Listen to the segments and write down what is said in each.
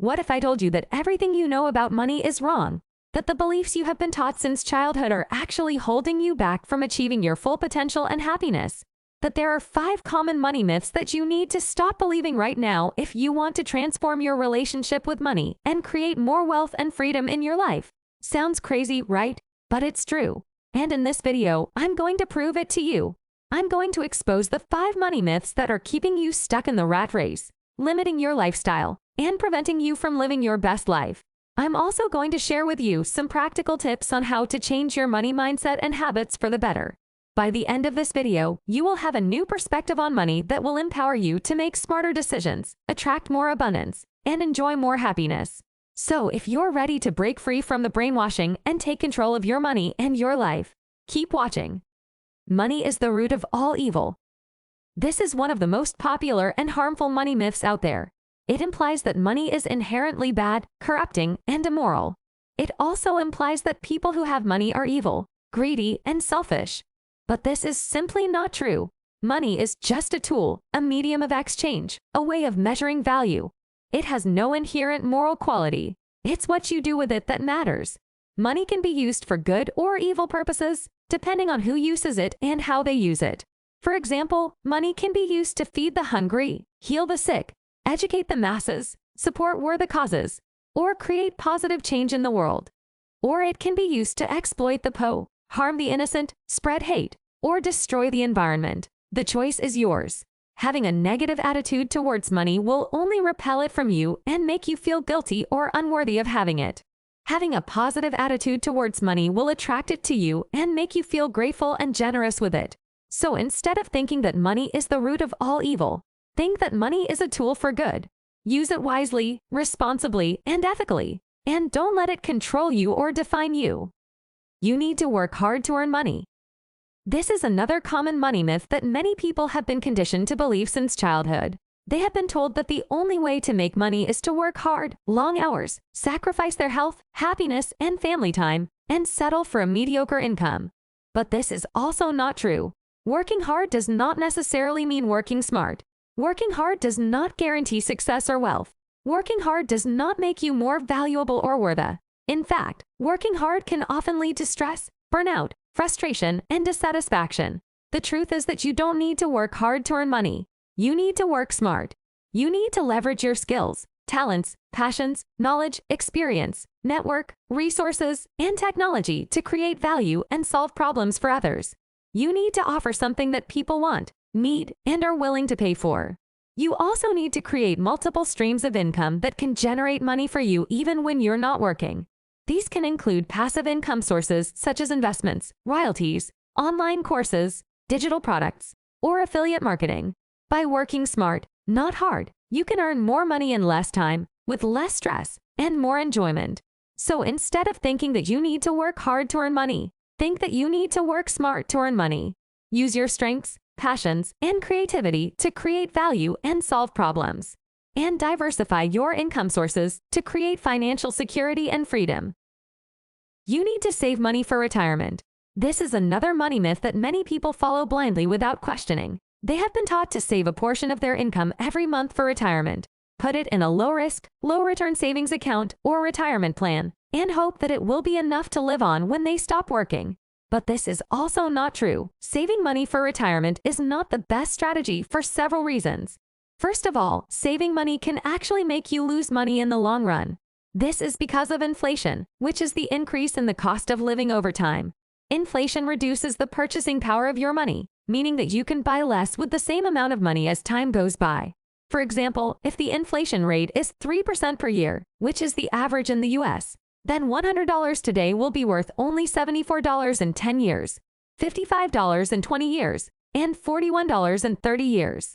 What if I told you that everything you know about money is wrong? That the beliefs you have been taught since childhood are actually holding you back from achieving your full potential and happiness? That there are 5 common money myths that you need to stop believing right now if you want to transform your relationship with money and create more wealth and freedom in your life. Sounds crazy, right? But it's true. And in this video, I'm going to prove it to you. I'm going to expose the 5 money myths that are keeping you stuck in the rat race, limiting your lifestyle, and preventing you from living your best life. I'm also going to share with you some practical tips on how to change your money mindset and habits for the better. By the end of this video, you will have a new perspective on money that will empower you to make smarter decisions, attract more abundance, and enjoy more happiness. So if you're ready to break free from the brainwashing and take control of your money and your life, keep watching. Money is the root of all evil. This is one of the most popular and harmful money myths out there. It implies that money is inherently bad, corrupting, and immoral. It also implies that people who have money are evil, greedy, and selfish. But this is simply not true. Money is just a tool, a medium of exchange, a way of measuring value. It has no inherent moral quality. It's what you do with it that matters. Money can be used for good or evil purposes, depending on who uses it and how they use it. For example, money can be used to feed the hungry, heal the sick, educate the masses, support worthy causes, or create positive change in the world. Or it can be used to exploit the poor, harm the innocent, spread hate, or destroy the environment. The choice is yours. Having a negative attitude towards money will only repel it from you and make you feel guilty or unworthy of having it. Having a positive attitude towards money will attract it to you and make you feel grateful and generous with it. So instead of thinking that money is the root of all evil, think that money is a tool for good. Use it wisely, responsibly, and ethically, and don't let it control you or define you. You need to work hard to earn money. This is another common money myth that many people have been conditioned to believe since childhood. They have been told that the only way to make money is to work hard, long hours, sacrifice their health, happiness, and family time, and settle for a mediocre income. But this is also not true. Working hard does not necessarily mean working smart. Working hard does not guarantee success or wealth. Working hard does not make you more valuable or worthy. In fact, working hard can often lead to stress, burnout, frustration, and dissatisfaction. The truth is that you don't need to work hard to earn money. You need to work smart. You need to leverage your skills, talents, passions, knowledge, experience, network, resources, and technology to create value and solve problems for others. You need to offer something that people want, need, and are willing to pay for. You also need to create multiple streams of income that can generate money for you even when you're not working. These can include passive income sources such as investments, royalties, online courses, digital products, or affiliate marketing. By working smart, not hard, you can earn more money in less time, with less stress, and more enjoyment. So instead of thinking that you need to work hard to earn money, think that you need to work smart to earn money. Use your strengths, passions, and creativity to create value and solve problems. And diversify your income sources to create financial security and freedom. You need to save money for retirement. This is another money myth that many people follow blindly without questioning. They have been taught to save a portion of their income every month for retirement, put it in a low-risk, low-return savings account or retirement plan, and hope that it will be enough to live on when they stop working. But this is also not true. Saving money for retirement is not the best strategy for several reasons. First of all, saving money can actually make you lose money in the long run. This is because of inflation, which is the increase in the cost of living over time. Inflation reduces the purchasing power of your money, meaning that you can buy less with the same amount of money as time goes by. For example, if the inflation rate is 3% per year, which is the average in the US, then $100 today will be worth only $74 in 10 years, $55 in 20 years, and $41 in 30 years.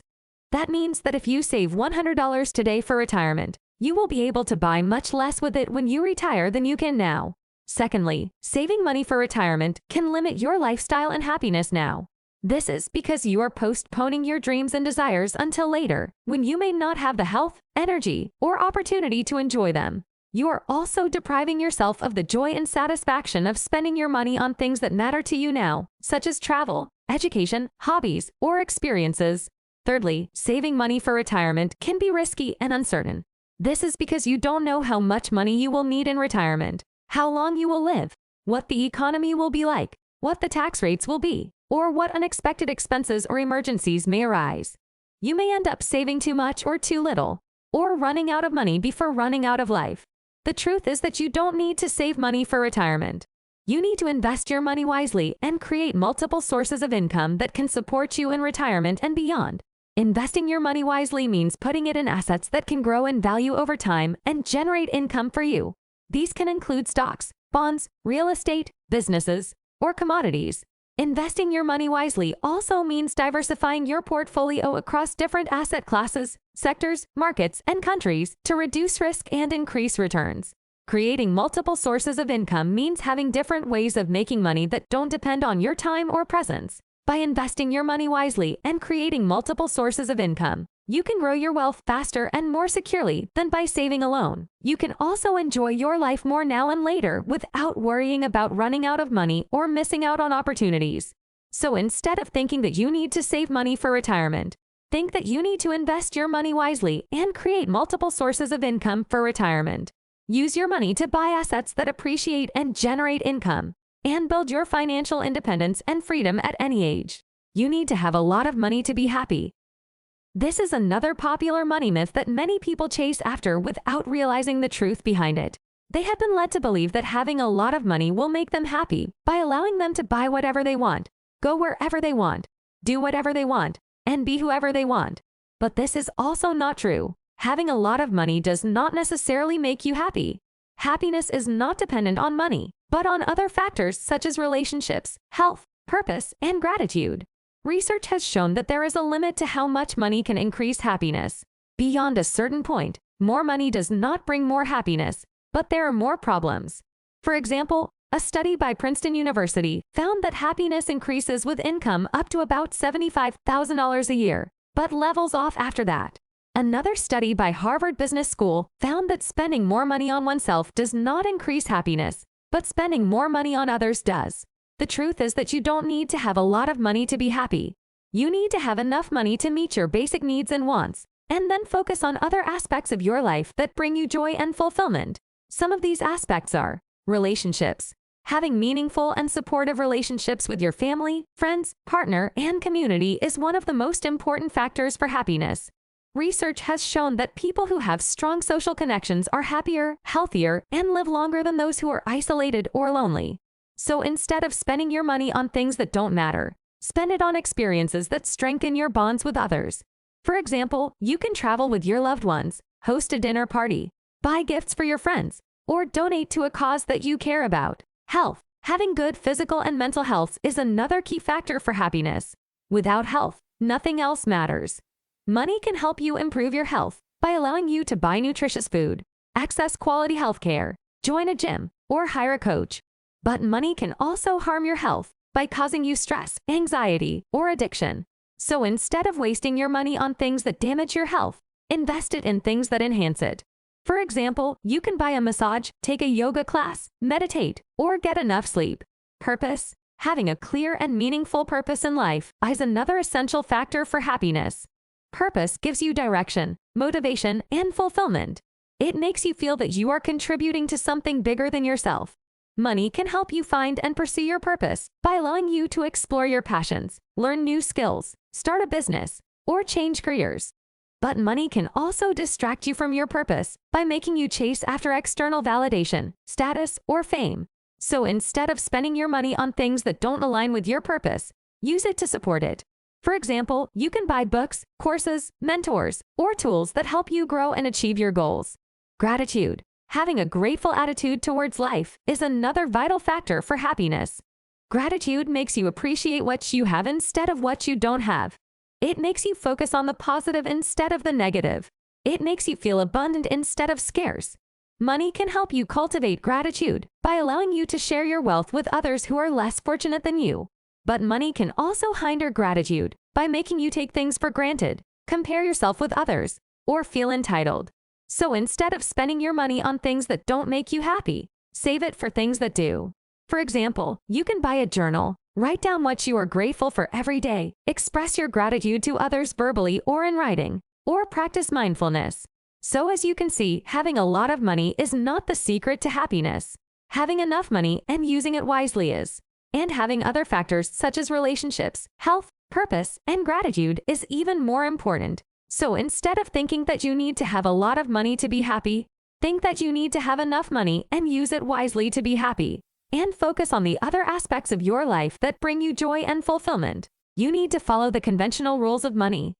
That means that if you save $100 today for retirement, you will be able to buy much less with it when you retire than you can now. Secondly, saving money for retirement can limit your lifestyle and happiness now. This is because you are postponing your dreams and desires until later, when you may not have the health, energy, or opportunity to enjoy them. You are also depriving yourself of the joy and satisfaction of spending your money on things that matter to you now, such as travel, education, hobbies, or experiences. Thirdly, saving money for retirement can be risky and uncertain. This is because you don't know how much money you will need in retirement, how long you will live, what the economy will be like, what the tax rates will be, or what unexpected expenses or emergencies may arise. You may end up saving too much or too little, or running out of money before running out of life. The truth is that you don't need to save money for retirement. You need to invest your money wisely and create multiple sources of income that can support you in retirement and beyond. Investing your money wisely means putting it in assets that can grow in value over time and generate income for you. These can include stocks, bonds, real estate, businesses, or commodities. Investing your money wisely also means diversifying your portfolio across different asset classes, sectors, markets, and countries to reduce risk and increase returns. Creating multiple sources of income means having different ways of making money that don't depend on your time or presence. By investing your money wisely and creating multiple sources of income, you can grow your wealth faster and more securely than by saving alone. You can also enjoy your life more now and later without worrying about running out of money or missing out on opportunities. So instead of thinking that you need to save money for retirement, think that you need to invest your money wisely and create multiple sources of income for retirement. Use your money to buy assets that appreciate and generate income, and build your financial independence and freedom at any age. You need to have a lot of money to be happy. This is another popular money myth that many people chase after without realizing the truth behind it. They have been led to believe that having a lot of money will make them happy by allowing them to buy whatever they want, go wherever they want, do whatever they want, and be whoever they want. But this is also not true. Having a lot of money does not necessarily make you happy. Happiness is not dependent on money, but on other factors such as relationships, health, purpose, and gratitude. Research has shown that there is a limit to how much money can increase happiness. Beyond a certain point, more money does not bring more happiness, but there are more problems. For example, a study by Princeton University found that happiness increases with income up to about $75,000 a year, but levels off after that. Another study by Harvard Business School found that spending more money on oneself does not increase happiness, but spending more money on others does. The truth is that you don't need to have a lot of money to be happy. You need to have enough money to meet your basic needs and wants, and then focus on other aspects of your life that bring you joy and fulfillment. Some of these aspects are relationships. Having meaningful and supportive relationships with your family, friends, partner, and community is one of the most important factors for happiness. Research has shown that people who have strong social connections are happier, healthier, and live longer than those who are isolated or lonely. So instead of spending your money on things that don't matter, spend it on experiences that strengthen your bonds with others. For example, you can travel with your loved ones, host a dinner party, buy gifts for your friends, or donate to a cause that you care about. Health. Having good physical and mental health is another key factor for happiness. Without health, nothing else matters. Money can help you improve your health by allowing you to buy nutritious food, access quality health care, join a gym, or hire a coach. But money can also harm your health by causing you stress, anxiety, or addiction. So instead of wasting your money on things that damage your health, invest it in things that enhance it. For example, you can buy a massage, take a yoga class, meditate, or get enough sleep. Purpose. Having a clear and meaningful purpose in life is another essential factor for happiness. Purpose gives you direction, motivation, and fulfillment. It makes you feel that you are contributing to something bigger than yourself. Money can help you find and pursue your purpose by allowing you to explore your passions, learn new skills, start a business, or change careers. But money can also distract you from your purpose by making you chase after external validation, status, or fame. So instead of spending your money on things that don't align with your purpose, use it to support it. For example, you can buy books, courses, mentors, or tools that help you grow and achieve your goals. Gratitude. Having a grateful attitude towards life is another vital factor for happiness. Gratitude makes you appreciate what you have instead of what you don't have. It makes you focus on the positive instead of the negative. It makes you feel abundant instead of scarce. Money can help you cultivate gratitude by allowing you to share your wealth with others who are less fortunate than you. But money can also hinder gratitude by making you take things for granted, compare yourself with others, or feel entitled. So instead of spending your money on things that don't make you happy, save it for things that do. For example, you can buy a journal, write down what you are grateful for every day, express your gratitude to others verbally or in writing, or practice mindfulness. So as you can see, having a lot of money is not the secret to happiness. Having enough money and using it wisely is. And having other factors such as relationships, health, purpose, and gratitude is even more important. So instead of thinking that you need to have a lot of money to be happy, think that you need to have enough money and use it wisely to be happy. And focus on the other aspects of your life that bring you joy and fulfillment. You need to follow the conventional rules of money.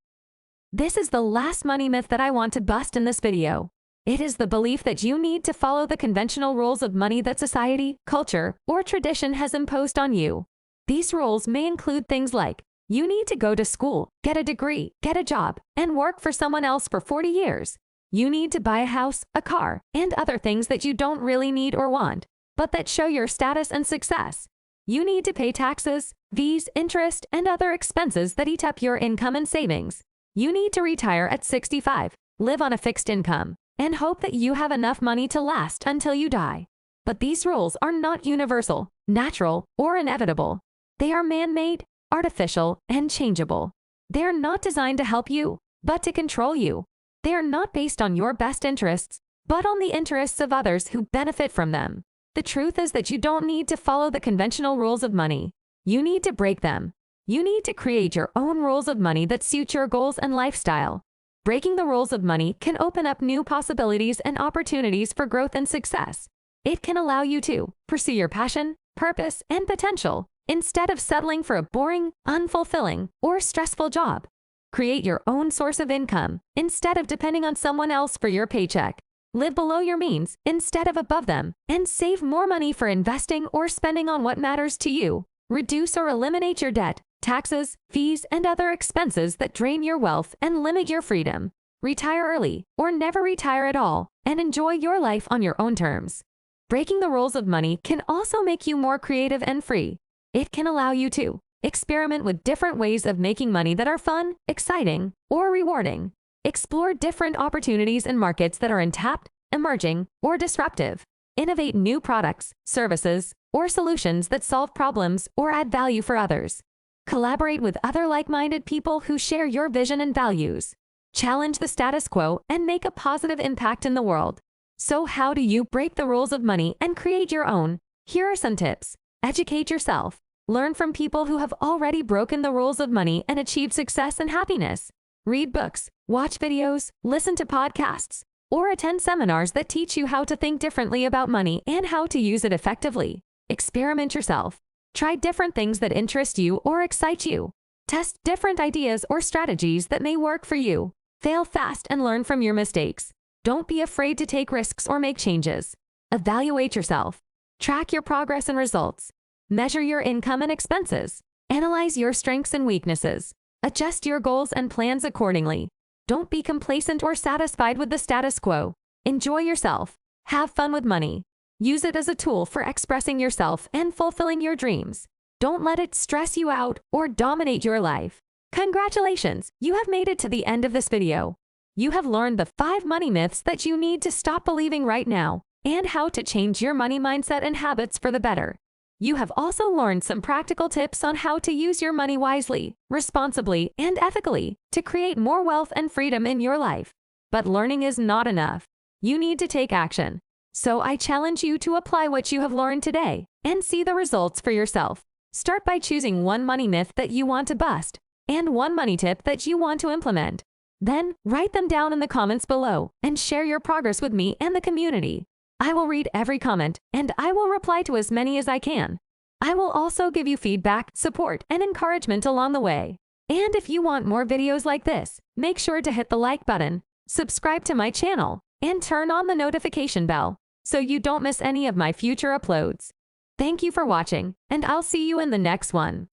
This is the last money myth that I want to bust in this video. It is the belief that you need to follow the conventional rules of money that society, culture, or tradition has imposed on you. These rules may include things like, you need to go to school, get a degree, get a job, and work for someone else for 40 years. You need to buy a house, a car, and other things that you don't really need or want, but that show your status and success. You need to pay taxes, fees, interest, and other expenses that eat up your income and savings. You need to retire at 65, live on a fixed income, and hope that you have enough money to last until you die. But these rules are not universal, natural, or inevitable. They are man-made, artificial, and changeable. They are not designed to help you, but to control you. They are not based on your best interests, but on the interests of others who benefit from them. The truth is that you don't need to follow the conventional rules of money. You need to break them. You need to create your own rules of money that suit your goals and lifestyle. Breaking the rules of money can open up new possibilities and opportunities for growth and success. It can allow you to pursue your passion, purpose, and potential instead of settling for a boring, unfulfilling, or stressful job. Create your own source of income instead of depending on someone else for your paycheck. Live below your means instead of above them, and save more money for investing or spending on what matters to you. Reduce or eliminate your debt, taxes, fees, and other expenses that drain your wealth and limit your freedom. Retire early or never retire at all and enjoy your life on your own terms. Breaking the rules of money can also make you more creative and free. It can allow you to experiment with different ways of making money that are fun, exciting, or rewarding. Explore different opportunities in markets that are untapped, emerging, or disruptive. Innovate new products, services, or solutions that solve problems or add value for others. Collaborate with other like-minded people who share your vision and values. Challenge the status quo and make a positive impact in the world. So how do you break the rules of money and create your own? Here are some tips. Educate yourself. Learn from people who have already broken the rules of money and achieved success and happiness. Read books, watch videos, listen to podcasts, or attend seminars that teach you how to think differently about money and how to use it effectively. Experiment yourself. Try different things that interest you or excite you. Test different ideas or strategies that may work for you. Fail fast and learn from your mistakes. Don't be afraid to take risks or make changes. Evaluate yourself. Track your progress and results. Measure your income and expenses. Analyze your strengths and weaknesses. Adjust your goals and plans accordingly. Don't be complacent or satisfied with the status quo. Enjoy yourself. Have fun with money. Use it as a tool for expressing yourself and fulfilling your dreams. Don't let it stress you out or dominate your life. Congratulations, you have made it to the end of this video. You have learned the 5 money myths that you need to stop believing right now and how to change your money mindset and habits for the better. You have also learned some practical tips on how to use your money wisely, responsibly, and ethically to create more wealth and freedom in your life. But learning is not enough. You need to take action. So I challenge you to apply what you have learned today and see the results for yourself. Start by choosing one money myth that you want to bust and one money tip that you want to implement. Then write them down in the comments below and share your progress with me and the community. I will read every comment and I will reply to as many as I can. I will also give you feedback, support, and encouragement along the way. And if you want more videos like this, make sure to hit the like button, subscribe to my channel, and turn on the notification bell so you don't miss any of my future uploads. Thank you for watching, and I'll see you in the next one.